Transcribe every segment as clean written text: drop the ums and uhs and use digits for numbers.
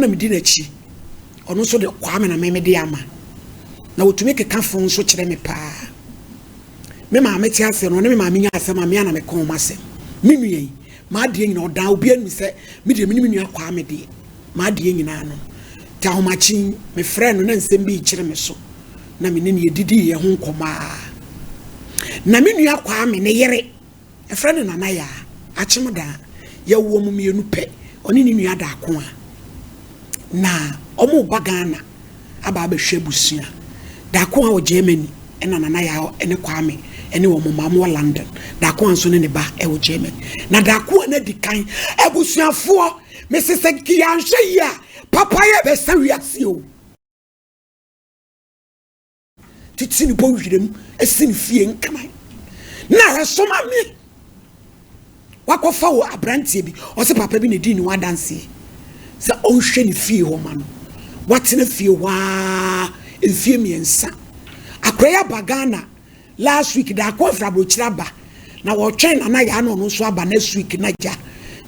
na me di na chi ono so de Kwame na me de ama na wotumi keka fon so kire me pa me ma me ti ase no ne me ma me nya ase ma me ana me kon ma se me nue ma de nyina odan obi anu se me de me nua Kwame de ma de nyina no ta homachi me frɛ no na nsɛm bi kire me so na me ne yedidi ye ho nkoma na me nua Kwame ne yere e frɛ no na ya achimda ya wo mu mienu pɛ oni ni nua da ko a na omo bagana aba ba hwe busua da ko a o Germany ena na ya ene Kwame ene wo mama mo London da ko anso ne ba e wo Germany na da ko na di kan abusuafo Mrs. Kianhwe ya papa ya be sa wiase o titini bo wirem esini fie nkaman na resoma me wakofa wo abrantie bi o se papa bi ne di ni wadanse se o hwe ni fie ho ma no watene fie wa enfie miensa akoya bagana last week da ko fra brochira ba na wo twen na ya no so aba next week na ja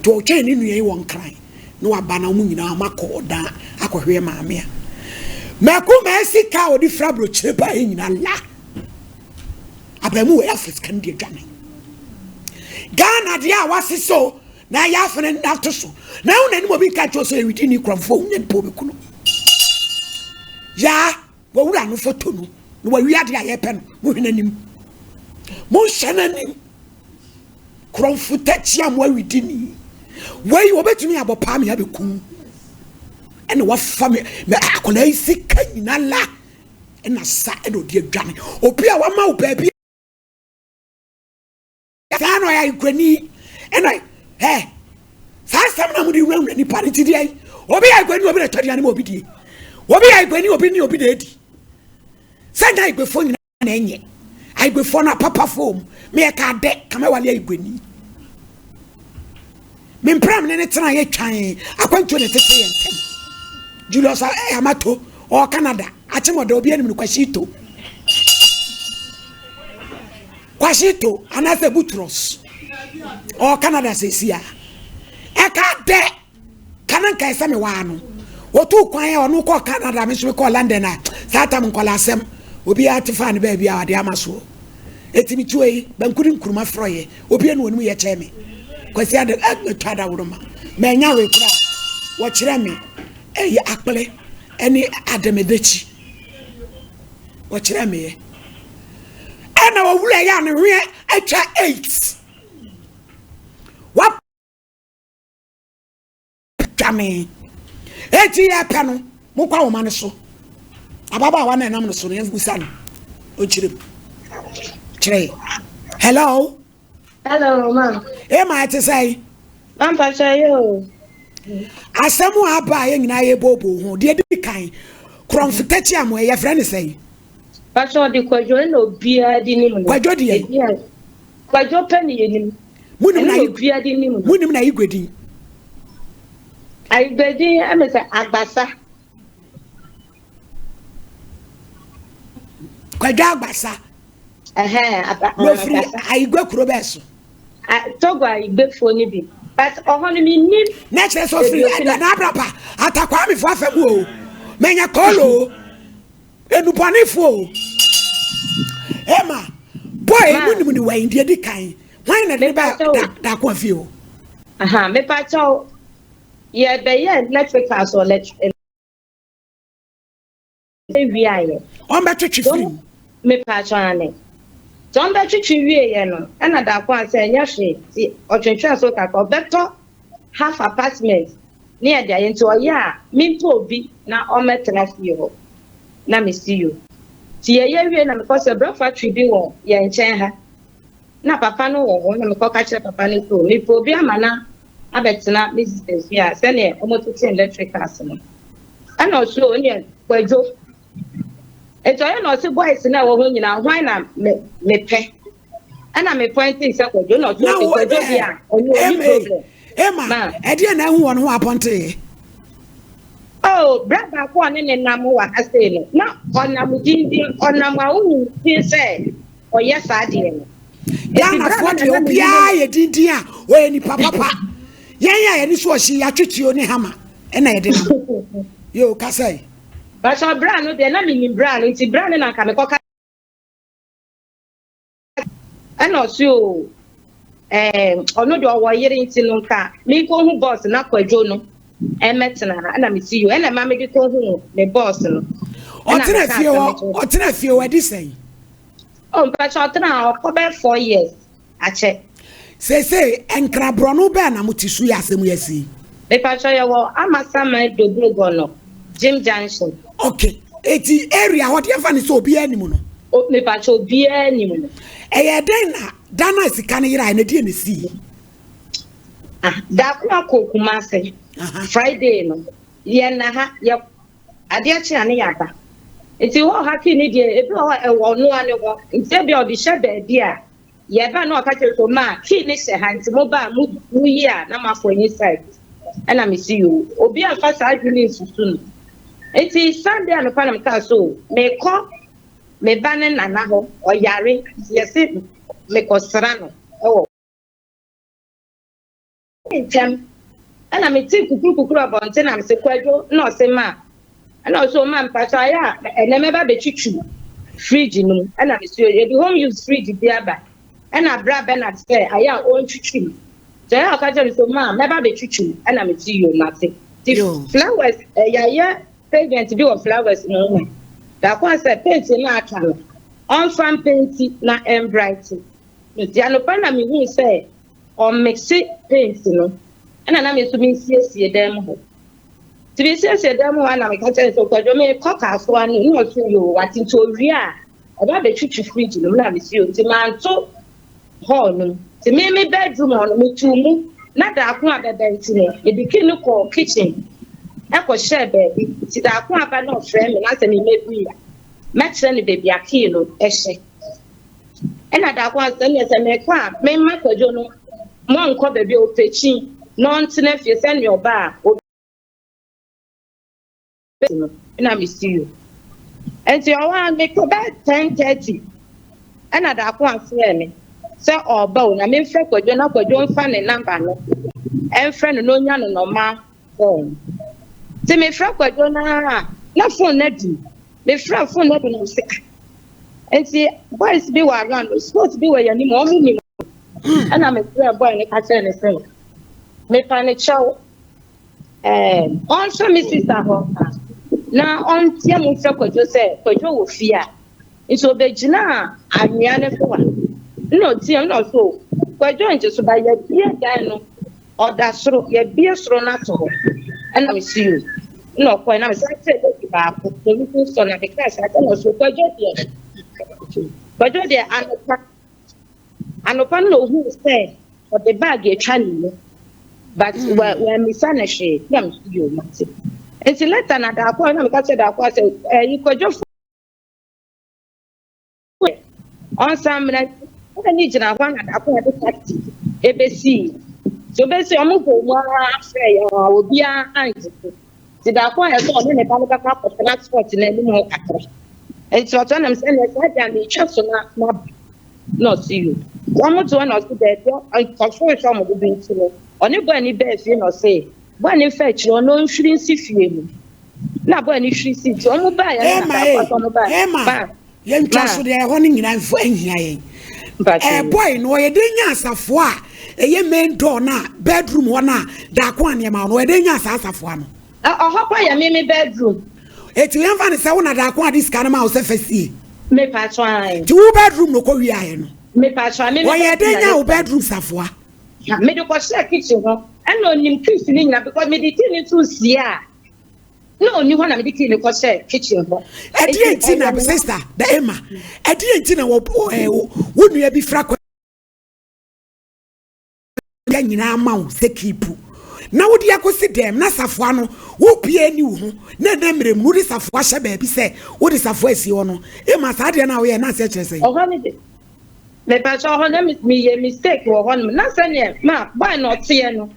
to twen ni nua yi won kran no aba na mu nyina makọ da akohwe maame a meko mesika odi fra brochira ba nyina la abamu we African de dwane Ghana dia wasi so na ya fene na to so na una ni mo bi ka cho so e widi ni kramfo nya po be kuno ya wo wura no foto no no wa wi ade aye pe no mo hwena nim mo shana nim kramfo tachia mo widi ni wei obetumi abopa me abeku ene wa fa me akola isika nyina la ena sa e do de adwane obi a wa ma wo baabi Kano ya ikwani ena sasa na mudi wura ni party di ai obi ya ikwani obi na twadi mo obi di obi ya ikwani obi ni obi de di sanga ikwefo nyina na enye ikwefo na papa form me ka de kama wale ikwani me mpram ne tena ye twan akwanto ne tete ye ntem Julius Amato o Canada achimodo obi anim kwashito anase Butros o Canada sesia eka de kananka esame wa no otu kwan ya onu ko Canada me so ko London na satam nkola asem obi atifa ne ba bia wade amaso etimi tuei bankuri nkuruma froye obi enu onu ye cheme kwasi ade twada wuruma menya we kura wo kire me eye akpele eni ademedechi wo kire me na wo wura ya ne hwe atwa 8 wa tame eti ya pa no mo kwa wo ma ne so ababa wa na nam no so ne fusa no o chirem chire hello ma'am ma te say ma'am pa yo asemu aba ye nyina ye bobo ho de di kan kromfitachi amo ye friend say Pastor de kwajo no bia di ni mu. Kwajo de ye. Kwajo pe ni yenim. Munim na bia di ni mu. Munim na igwedi. Aigwedi amesa agbasa. Kwajo agbasa. Agbasa. Aigwe kuro beso. Togo aigbefo ni bi. But ohonu mi nim. Na chere so free na abrapa atakwa mi fo afemu o. Menya kolo. Enupanifu Emma boy munim ni wa indie di kan wan na ba da kwa fio me pa cho ye be ye electrical so electric we aye on ba twetwe film me pa cho ane don ba twetwe wie ye no na da kwa se nya hwe ti otwetwe so ka ko beto half apartment ni e dia ye nti o ya mi to obi na o metra fio na me see you ti ye wie na me ko se bro factory bi wo ye nchen ha na papa no wo na me ko ka kire papa ni to mi po bi amana abetena Mrs. Bia se ne o moto tin electricals no ana so oni kwajo eto ye no se boys na wo ho nyina hwan na me pe ana me pointing se kwajo no so kwajo bia oni problem Emma e dia na hu won ho aponte oh, brother, go on in the Namua Aseno. No, on Namudi, on Namaun, he said, or yes, I did. Yana for the Obia, ye did, or any papa. Yeah, and this was she, I treat you on a hammer. ena ye de nam yo kasai but so brand no de na me brand nti brand na ka me koka and also ono de owo yere nti no nka me ko hu boss na Kwadwo no emetena na me see you and ma me de ko hu me boss no otena fie wadi say oh but so otena okobe 4 years ache say enkrabro no be na mutisu ya asem yasi me pa so ye wo amasa ma do no Jim Junction okay eti area what you find so obi animu no o me pa so obi animu no den na dana sika ne yira na die ne si da kwa kokuma se Friday no ye na ha ye ade achi ane yaba eti wo haki ni die ebi wo ewo no ane wo nti bi odi hye ba dia ye ba na okache so ma ki ni hye ha nti mo ba mu yi a na ma for inside ana me see you obi afa sa adwini susu no eti Sunday no pa na mka so me ko me ba ne nana ho oyare yesi me ko sra no ewo entem ana me ti kukuru abonte na me se Kwadwo na o se ma ana o so ma mpacho aya ene me ba be twitwu fridge no ana me so e be home use fridge bi aba ana bra Bernard say aya o twitwu so ya ka je so ma me ba be twitwu ana me ti yo na se the flowers ya pavement bi o flowers no da kwa say paint na aka no on fan paint na bright the anopa na me hu say on mix paint no ana na me so me siesie dem ho tibi siesie dem ho ana me ka tell so Kwadwo me koka so ani no so yo wati to wi a oba be twitwu fridge no na me si o ti manto hall no ti me bedroom no me tumu na da ko abebe nti no e dikin ko kitchen e ko share baby ti da ko aba no friend me na se me mebi me kire ni baby aki no e hye e na da ko ase ne se me kwa me ma Kwadwo no mo nko baby o pechi no ntine fie se ne oba na me see you and you want me go back 10:30 and ada ko afre me say oba na me fre Kwadwo na Kwadwo mfa ne number no en fre no nya no normal phone ti me fre Kwadwo na phone na di me fre phone na di no say and see boys be wa around sports be wa yani mo mi and I'm a boy ne ka tell ne say me pa ne chow on so me sister ho na on tia mo fre Kwadwo say Kwadwo wo fia nso be gina anwea ne so wa no tia no so Kwadwo nje so ba ya bia dan no oda soro ya bia soro na to and I see you no ko na me say be ba ko so so na be class I no so Kwadwo de anopa no who say for the bag e twa ni but when me sana she na me see you mate enti later na da kwa na me ka say da kwa say you Kwadwo on some na ni jina kwa na da kwa de taxi ebesi so be say omo ko mo afre ya obi a anji ti da kwa ya so ne pa ka ka transport na ni mo akra enti o to na me say na sa dia me twa so na no see you one to one or so there I control some of the being to oni boy ni be fie no say boy ni fetch no nhwiri nsi fie mu na boy ni hwiri si ti omo ba ya na ka no ba ye ntwa so de ho ni nyina mfo ahia yen boy no ye de nya asafo a ye main door na bedroom ho na da ko ane ma no ye de nya asafo ano hokwa ya me bedroom eti yan fa ni se wona da ko adi ska na ma o se fasie me patron ti wo bedroom no ko wi aye no me patron me ye de nya o bedroom safoa me do ko share kitchen ho and no nim kitchen ni na because me dey tin to see a no ni ho na me dey clean ko share kitchen ho enti na sister da Emma enti na wo nua bi fra ko ya nyina ma wo sekipu na wo dia ko si dem na safoa no wo pie ni wo na na mrem no di safoa hye ba bi se wo di safoa asi wo no Emma sa de na wo ye na se kire se ho ni de me patron ho na me ye mistake wo ho na se ne ma boy no tie no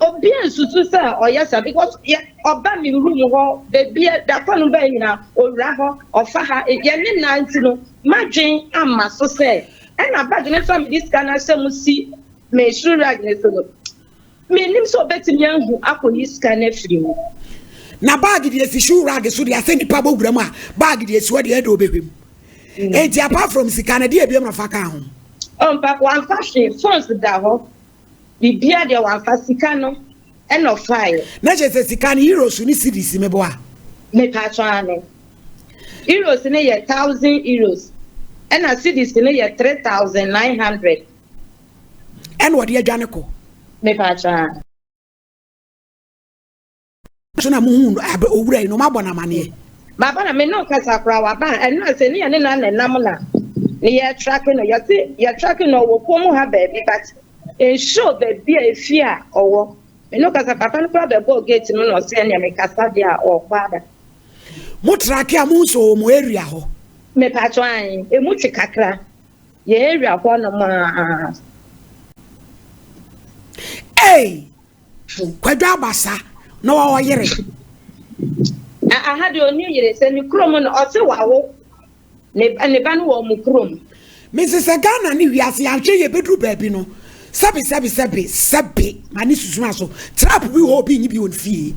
obi ensusu say oyesa because oba mi room ho baby da fa no ba nyina owura ho ofa ha ye ne na nti no madwen amma so say e na ba de ne so me this kana se mu si me sure agnes no nim so betimi ahu akoni scan afiri mu na bag de esi rag so de ase nipa bogura mu a bag de esi wo de edo behwem enti apart from sika na de ebiem na fa ka ho papa wan fashion phones da ho bibia de wan fa sika no e no file na je se sika ni euros ni cedis me bo a me pa twane euros ne ye 1000 euros and a cedis ne ye 3900 and what ye dwane ko me pa twane so na mu abe owura no mabona mane baba na me no kasa kra wa ba and no se ne ne na nam na ne ye tracking no ye tracking no wo komu ha baby but e show baby e fia owo me no kasa papa no kra be go gate no no se ne me kasa dia o kwada mo tracking amu so mo area ho me pa twan e mu kakra ye area ho no ma kwadwa basa no wa yere I had your new year say ni krom no o se wawo ne ba no wo mu krom Mrs. Ghana ni wiase anhwe ye bedru baabi no sabi mani susuma so trap bi ho bi nyi bi on fie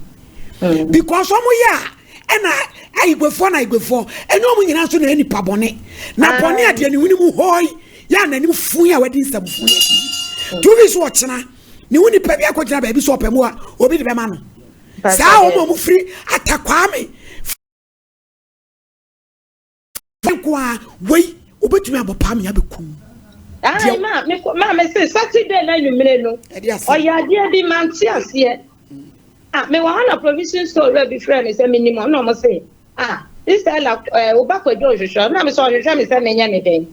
because omo ya na aigwefo enyo mu nyina so na nipa bone na bone ade ni wuni mu hoy ya na ni fu ya wadi nsabufu ne tu bi so ochina ni wuni pa bi akogina baabi so opemu a obi de be ma no sa omo mu free atakwame kwa wei obetumi abopam ya bekum me say Saturday na numere no oya dia di manti ase me wa na provision store we be friend say minimum no mo say this la obakwajo hwehwe na me so hwehwe me say menya ne den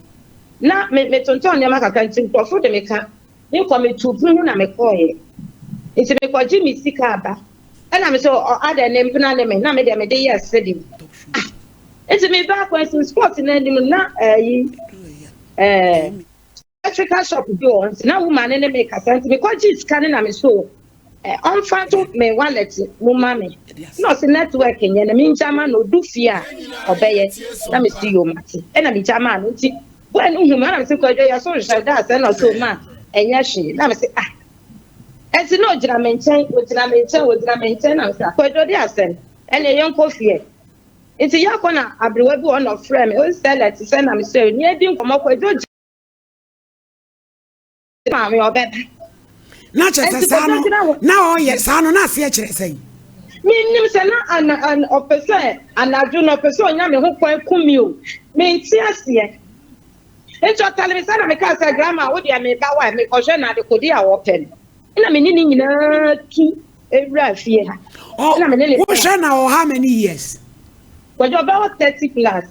na me tonton ne makaka ntim profo de me ka ni ko me tu bu na me koye nti me kwaji mi sika aba na me so ada ne mpina ne me na me de yes sedi it's me back when some sports in na electrical shop do na woman ne make asante me kwaji scan na me so on fanto me wallet mo mame no se network nye na me njama no du fia obeye na me see you mati na me njama no nti when uhuma na me se kwaji ya so sha da se na so ma enya hwe na me se enti no gira me nchen na me se kwaji dey asen ene yon kofie enti yakona abrewa bi on of frame o sell it say na me say ni edi nkomo kwaji ma me obebe na chese sano na oye sano na se kire sei nim se na an officer anaju no person nya me ho kwan kumi o me ti ase ento tale me sana me ka say grandma wo dia me ba wa me ko je na de kodi a wo pen ina me ni nyina tu ewra fie ha ina me ne wo she na how many years ko jo ba 30 plus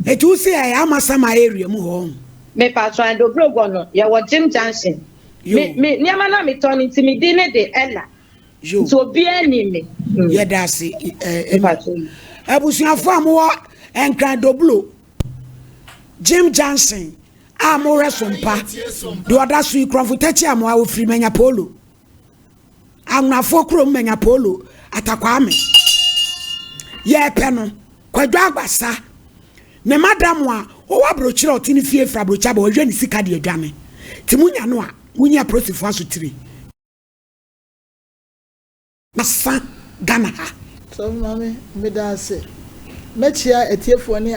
etu se ya amasama area mu ho me pa try do blogo no ye wo Jim Junction me niama na me turn intimidate ne de ella so bi ani me ye da se abusuafo amwo enkran doblo Jim Johnson amore sompa do oda su ikrofutachi amwa ofiri menya polo anwafo krom menya polo atakwame ye pe no kwadwa agbasa ne madam a o wa brochire otini fie fra brocha ba o hwe ni sika de adwane timunya no a wunya prosifo asotiri masa Ghana so mame me da se mechia etiefo ni